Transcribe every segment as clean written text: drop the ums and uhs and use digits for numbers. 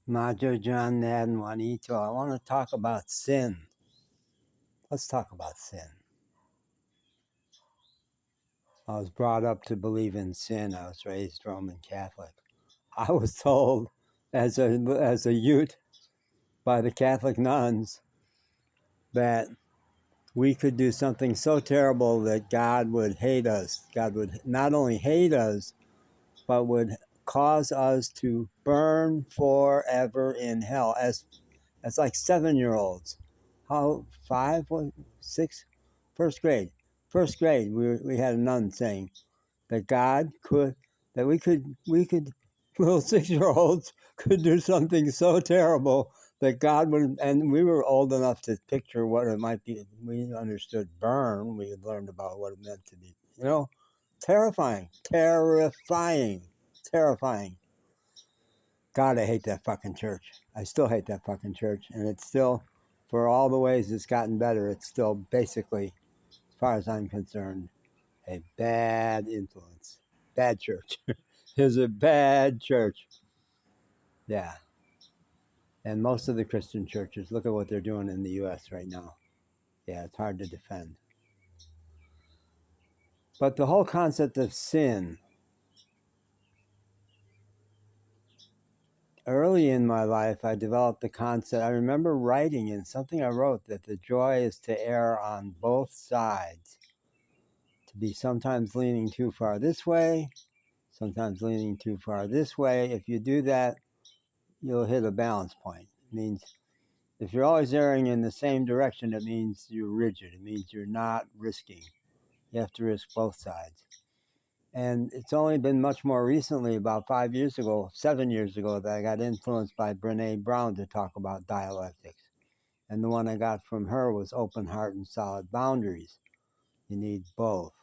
Majo John Madden Juanito. I want to talk about sin. Let's talk about sin. I was brought up to believe in sin. I was raised Roman Catholic. I was told as a youth by the Catholic nuns that we could do something so terrible that God would hate us. God would not only hate us, but would cause us to burn forever in hell as like 7-year-olds. How 5, 6, first grade. First grade, we had a nun saying that we could little 6-year-olds could do something so terrible that God would, and we were old enough to picture what it might be. We understood burn. We had learned about what it meant to be, terrifying. God, I hate that fucking church. I still hate that fucking church. And it's still, for all the ways it's gotten better, it's still basically, as far as I'm concerned, a bad influence. Bad church. It's a bad church. Yeah. And most of the Christian churches, look at what they're doing in the U.S. right now. Yeah, it's hard to defend. But the whole concept of sin, early in my life, I developed the concept. I remember writing in something I wrote that the joy is to err on both sides, to be sometimes leaning too far this way, sometimes leaning too far this way. If you do that, you'll hit a balance point. It means if you're always erring in the same direction, it means you're rigid. It means you're not risking. You have to risk both sides. And it's only been much more recently, about 7 years ago, that I got influenced by Brene Brown to talk about dialectics. And the one I got from her was open heart and solid boundaries. You need both.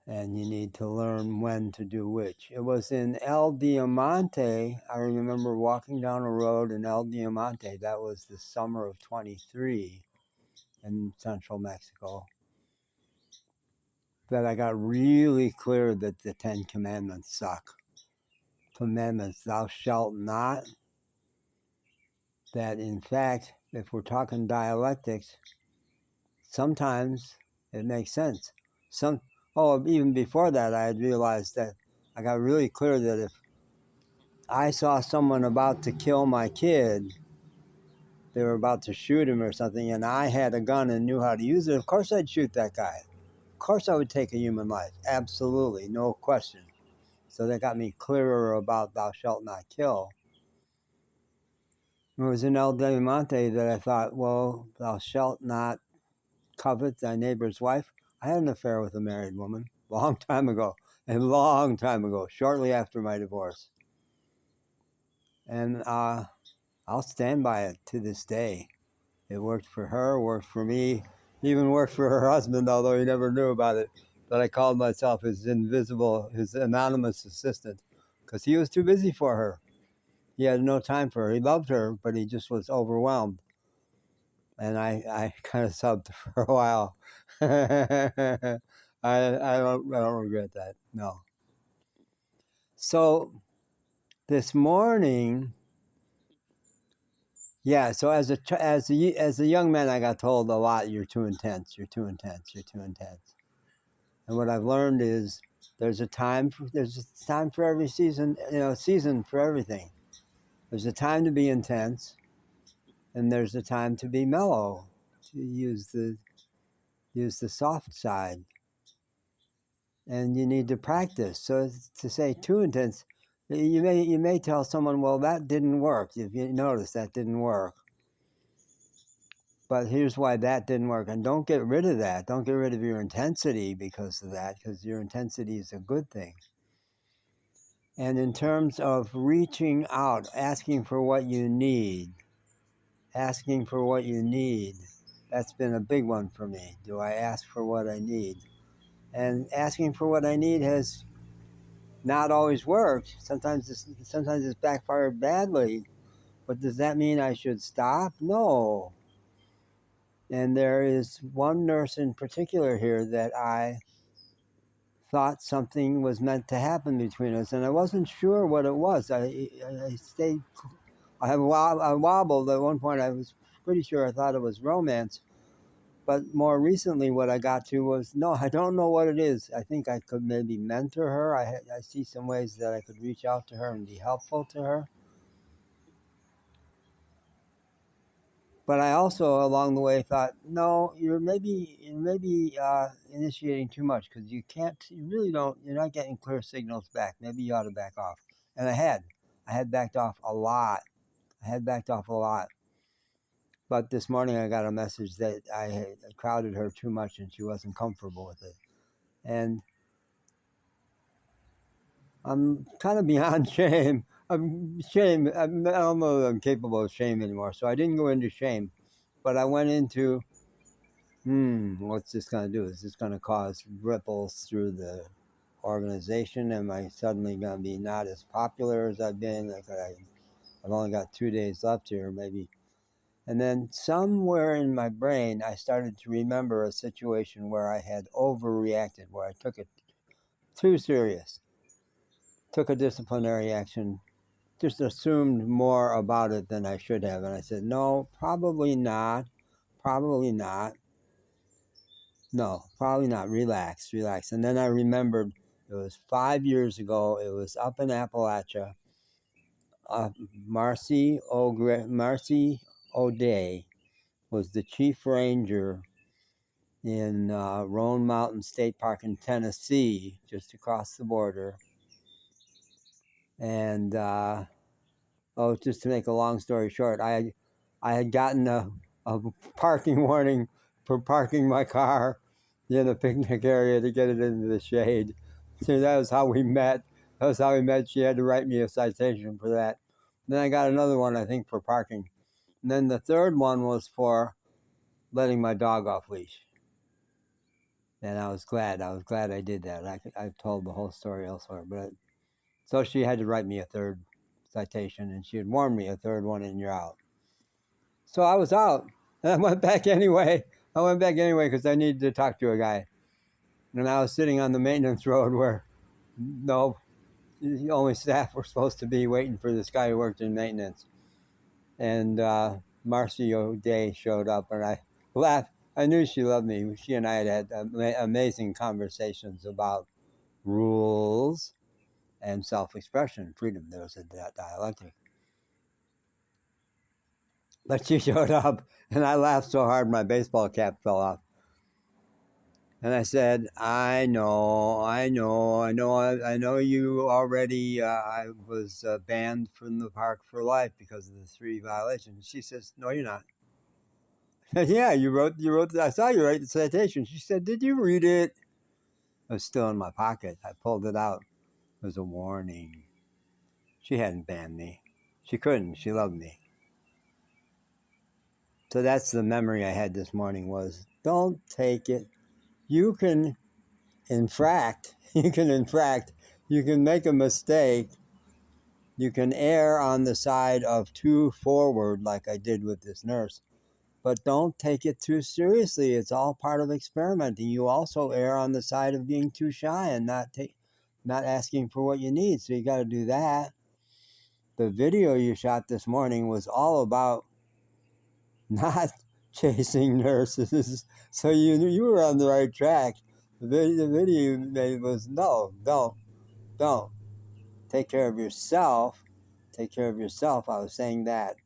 And you need to learn when to do which. It was in El Diamante. I remember walking down a road in El Diamante. That was the summer of 23 in central Mexico. That I got really clear that the 10 Commandments suck. Commandments, thou shalt not. That in fact, if we're talking dialectics, sometimes it makes sense. Even before that, I had realized that I got really clear that if I saw someone about to kill my kid, they were about to shoot him or something, and I had a gun and knew how to use it, of course I'd shoot that guy. Of course I would take a human life. Absolutely, no question. So that got me clearer about thou shalt not kill. It was in El Diamante that I thought, well, thou shalt not covet thy neighbor's wife. I had an affair with a married woman a long time ago, shortly after my divorce. And I'll stand by it to this day. It worked for her, worked for me, even worked for her husband, although he never knew about it. But I called myself his anonymous assistant, because he was too busy for her. He had no time for her. He loved her, but he just was overwhelmed. And I kind of subbed for a while. I don't regret that. No. So this morning, yeah. So as a young man, I got told a lot. You're too intense. You're too intense. You're too intense. And what I've learned is there's a time for every season. Season for everything. There's a time to be intense, and there's a time to be mellow. To use the soft side. And you need to practice. So to say too intense, you may tell someone, well, that didn't work. If you notice, that didn't work. But here's why that didn't work. And don't get rid of that. Don't get rid of your intensity because of that, because your intensity is a good thing. And in terms of reaching out, asking for what you need, that's been a big one for me. Do I ask for what I need? And asking for what I need has not always worked. Sometimes it's backfired badly. But does that mean I should stop? No. And there is one nurse in particular here that I thought something was meant to happen between us, and I wasn't sure what it was. I wobbled at one point. I was pretty sure I thought it was romance, but more recently what I got to was, no, I don't know what it is. I think I could maybe mentor her. I see some ways that I could reach out to her and be helpful to her. But I also, along the way, thought, no, you're maybe initiating too much, because you really don't, you're not getting clear signals back. Maybe you ought to back off. And I had backed off a lot. But this morning I got a message that I had crowded her too much and she wasn't comfortable with it. And I'm kind of beyond shame. I don't know that I'm capable of shame anymore. So I didn't go into shame, but I went into, what's this going to do? Is this going to cause ripples through the organization? Am I suddenly going to be not as popular as I've been? I've only got 2 days left here, maybe. And then somewhere in my brain, I started to remember a situation where I had overreacted, where I took it too serious, took a disciplinary action, just assumed more about it than I should have. And I said, no, probably not. No, probably not. Relax. And then I remembered it was 5 years ago. It was up in Appalachia. Marcy O'Day was the chief ranger in Roan Mountain State Park in Tennessee, just across the border. And just to make a long story short, I had gotten a parking warning for parking my car in a picnic area to get it into the shade. So that was how we met. She had to write me a citation for that. Then I got another one, I think, for parking. And then the third one was for letting my dog off leash. And I was glad I did that. I've told the whole story elsewhere, so she had to write me a third citation, and she had warned me, a third one and you're out. So I was out, and I went back anyway. Because I needed to talk to a guy. And I was sitting on the maintenance road where only staff were supposed to be waiting for this guy who worked in maintenance. And Marcy O'Day showed up, and I laughed. I knew she loved me. She and I had amazing conversations about rules and self-expression, freedom. There was a dialectic. But she showed up, and I laughed so hard my baseball cap fell off. And I said, I know you already, I was banned from the park for life because of the 3 violations. She says, no, you're not. Yeah, you wrote, I saw you write the citation. She said, did you read it? It was still in my pocket. I pulled it out. It was a warning. She hadn't banned me. She couldn't. She loved me. So that's the memory I had this morning was, don't take it. You can infract. You can make a mistake. You can err on the side of too forward, like I did with this nurse. But don't take it too seriously. It's all part of experimenting. You also err on the side of being too shy and not asking for what you need. So you got to do that. The video you shot this morning was all about not chasing nurses. So you were on the right track. The video you made was, no, don't. Take care of yourself. I was saying that.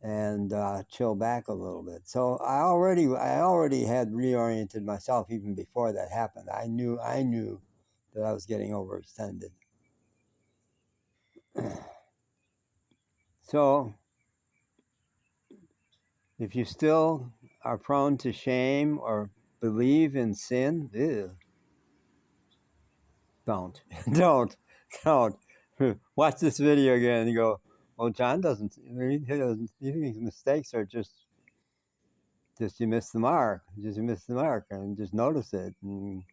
And chill back a little bit. So I already had reoriented myself even before that happened. I knew that I was getting overextended. So if you still are prone to shame or believe in sin, don't watch this video again and go, well, John doesn't. He thinks mistakes are just you miss the mark. And just notice it and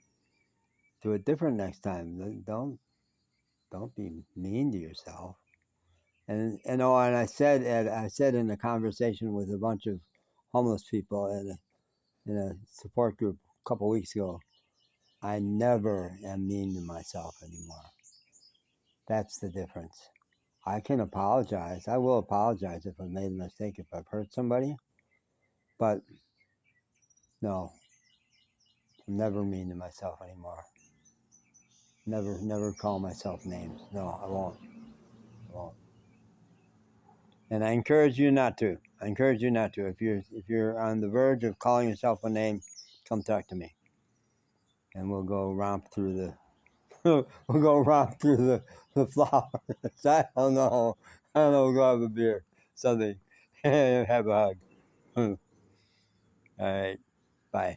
do it different next time. Don't be mean to yourself. And I said in a conversation with a bunch of homeless people in a support group a couple weeks ago, I never am mean to myself anymore. That's the difference. I can apologize. I will apologize if I've made a mistake, if I've hurt somebody. But no, I'm never mean to myself anymore. Never call myself names. No, I won't. And I encourage you not to. If you're on the verge of calling yourself a name, come talk to me, and we'll go romp through the the flowers. I don't know. We'll go have a beer, something, have a hug. All right, bye.